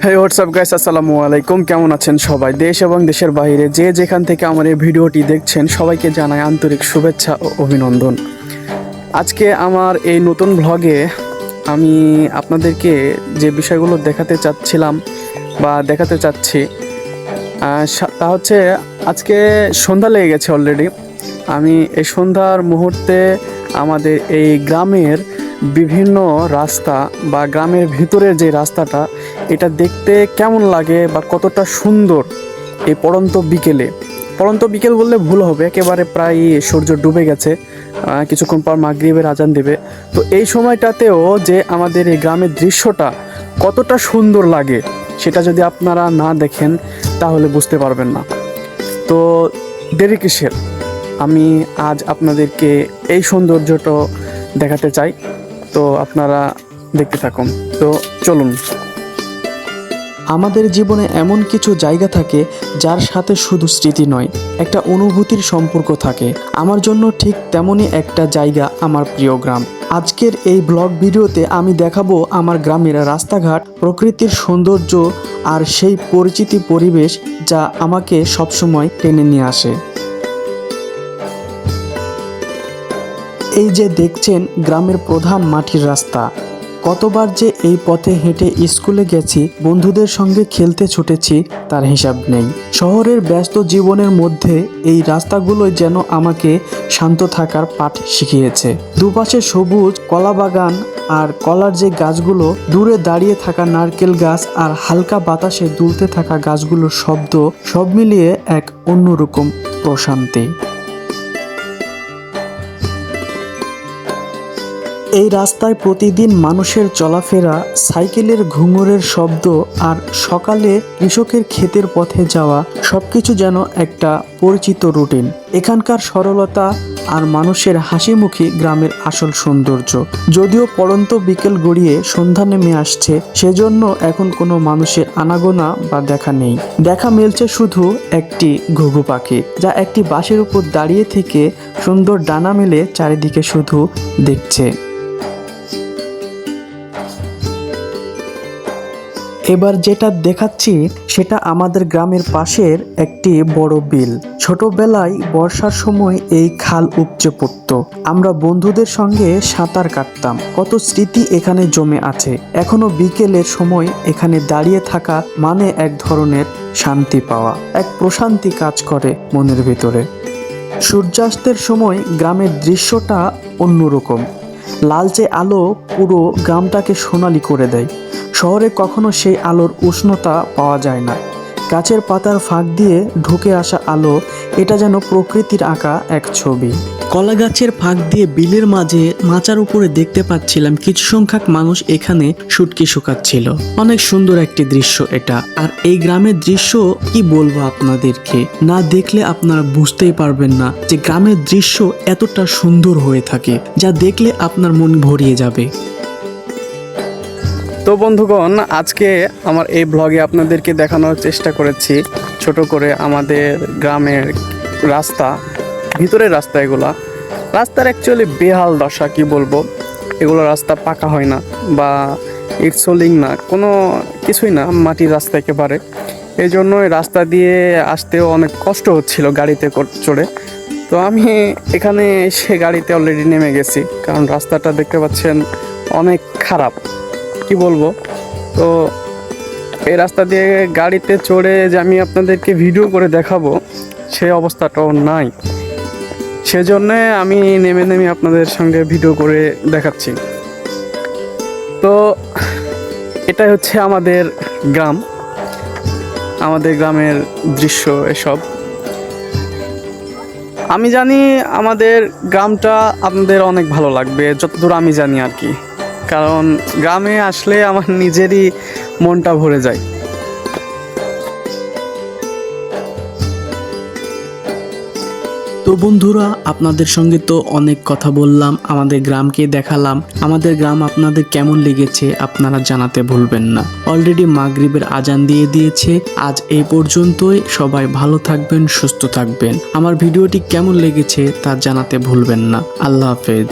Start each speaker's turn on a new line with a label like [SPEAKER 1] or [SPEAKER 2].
[SPEAKER 1] হেই WhatsApp guys, আসসালামু আলাইকুম। কেমন আছেন সবাই? দেশ এবং দেশের বাইরে যে যেখান থেকে আমার এই ভিডিওটি দেখছেন সবাইকে জানাই আন্তরিক শুভেচ্ছা ও অভিনন্দন। আজকে আমার এই নতুন ভ্লগে আমি আপনাদেরকে যে বিষয়গুলো দেখাতে চাচ্ছিলাম বা দেখাতে চাচ্ছি তা হচ্ছে আজকে সন্ধ্যা লেগে গেছে অলরেডি। আমি এই সন্ধ্যার মুহূর্তে আমাদের এই গ্রামের বিভিন্ন রাস্তা বা গ্রামের ভিতরের যে রাস্তাটা এটা দেখতে কেমন লাগে বা কতটা সুন্দর এই পড়ন্ত বিকেল বললে ভুল হবে, একেবারে প্রায় সূর্য ডুবে গেছে, কিছুক্ষণ পর মাগরিবের আজান দেবে। তো এই সময়টাতেও যে আমাদের এই গ্রামের দৃশ্যটা কতটা সুন্দর লাগে সেটা যদি আপনারা না দেখেন তাহলে বুঝতে পারবেন না। তো দেরি কিসের, আমি আজ আপনাদেরকে এই সৌন্দর্যটা দেখাতে চাই। তো আপনারা দেখতে থাকুন। তো চলুন। আমাদের জীবনে এমন কিছু জায়গা থাকে যার সাথে শুধু স্মৃতি নয়, একটা অনুভূতির সম্পর্ক থাকে। আমার জন্য ঠিক তেমনই একটা জায়গা আমার প্রিয় গ্রাম। আজকের এই ব্লগ ভিডিওতে আমি দেখাবো আমার গ্রামের রাস্তাঘাট, প্রকৃতির সৌন্দর্য আর সেই পরিচিতি পরিবেশ যা আমাকে সবসময় টেনে নিয়ে আসে। এই যে দেখছেন গ্রামের প্রধান মাটির রাস্তা, কতবার যে এই পথে হেঁটে স্কুলে গেছি, বন্ধুদের সঙ্গে খেলতে ছুটেছি তার হিসাব নেই। শহরের ব্যস্ত জীবনের মধ্যে এই রাস্তাগুলোই যেন আমাকে শান্ত থাকার পাঠ শিখিয়েছে। দুপাশে সবুজ কলা বাগান আর কলার যে গাছগুলো, দূরে দাঁড়িয়ে থাকা নারকেল গাছ আর হালকা বাতাসে দুলতে থাকা গাছগুলোর শব্দ, সব মিলিয়ে এক অন্যরকম প্রশান্তি। এই রাস্তায় প্রতিদিন মানুষের চলাফেরা, সাইকেলের ঘুঙুরের শব্দ আর সকালে কৃষকের ক্ষেতের পথে যাওয়া, সবকিছু যেন একটা পরিচিত রুটিন। এখানকার সরলতা আর মানুষের হাসিমুখী গ্রামের আসল সৌন্দর্য। যদিও পড়ন্ত বিকেল গড়িয়ে সন্ধ্যা নেমে আসছে, সেজন্য এখন কোনো মানুষের আনাগোনা বা দেখা নেই। দেখা মিলছে শুধু একটি ঘুঘু পাখি, যা একটি বাঁশের উপর দাঁড়িয়ে থেকে সুন্দর ডানা মেলে চারিদিকে শুধু দেখছে। এবার যেটা দেখাচ্ছি সেটা আমাদের গ্রামের পাশের একটি বড় বিল। ছোটবেলায় বর্ষার সময় এই খাল উপচে পড়ত, আমরা বন্ধুদের সঙ্গে সাঁতার কাটতাম। কত স্মৃতি এখানে জমে আছে। এখনো বিকেলের সময় এখানে দাঁড়িয়ে থাকা মানে এক ধরনের শান্তি পাওয়া, এক প্রশান্তি কাজ করে মনের ভিতরে। সূর্যাস্তের সময় গ্রামের দৃশ্যটা অন্যরকম। লালচে আলো পুরো গ্রামটাকে সোনালি করে দেয়। শহরে কখনো সেই আলোর উষ্ণতা পাওয়া যায় না। গাছের পাতার ফাঁক দিয়ে ঢুকে আসা আলো, এটা যেন প্রকৃতির আঁকা এক ছবি। কলা গাছের ফাঁক দিয়ে বিলের মাঝে মাচার উপরে দেখতে পাচ্ছিলাম কিছু সংখ্যক মানুষ এখানে শুটকি শুকাচ্ছিল। অনেক সুন্দর একটি দৃশ্য এটা। আর এই গ্রামের দৃশ্য কি বলবো আপনাদেরকে, না দেখলে আপনারা বুঝতেই পারবেন না যে গ্রামের দৃশ্য এতটা সুন্দর হয়ে থাকে, যা দেখলে আপনার মন ভরিয়ে যাবে। তো বন্ধুগণ, আজকে আমার এই ব্লগে আপনাদেরকে দেখানোর চেষ্টা করেছি ছোট করে আমাদের গ্রামের রাস্তা, ভিতরের রাস্তা। রাস্তার অ্যাকচুয়ালি বেহাল দশা, কি বলবো। এগুলো রাস্তা পাকা হয় না বা ইট সোলিং না, কোনো কিছুই না, মাটির রাস্তা একেবারে। এই জন্য রাস্তা দিয়ে আসতেও অনেক কষ্ট হচ্ছিল গাড়িতে চড়ে। তো আমি এখানে এসে গাড়িতে অলরেডি নেমে গেছি, কারণ রাস্তাটা দেখতে পাচ্ছেন অনেক খারাপ, কি বলবো। তো এই রাস্তা দিয়ে গাড়িতে চড়ে যে আমি আপনাদেরকে ভিডিও করে দেখাবো সেই অবস্থাটাও নাই, সেজন্য আমি নেমে আপনাদের সঙ্গে ভিডিও করে দেখাচ্ছি। তো এটাই হচ্ছে আমাদের গ্রাম, আমাদের গ্রামের দৃশ্য এসব। আমি জানি আমাদের গ্রামটা আপনাদের অনেক ভালো লাগবে, যতদূর আমি জানি আর কি, কারণ গ্রামে আসলে আমার নিজেরই মনটা ভরে যায়। তো বন্ধুরা, আপনাদের সঙ্গে তো অনেক কথা বললাম, আমাদের গ্রামকে দেখালাম। আমাদের গ্রাম আপনাদের কেমন লেগেছে আপনারা জানাতে ভুলবেন না। অলরেডি মাগরিবের আজান দিয়ে দিয়েছে। আজ এই পর্যন্তই। সবাই ভালো থাকবেন, সুস্থ থাকবেন। আমার ভিডিওটি কেমন লেগেছে তা জানাতে ভুলবেন না। আল্লাহ হাফেজ।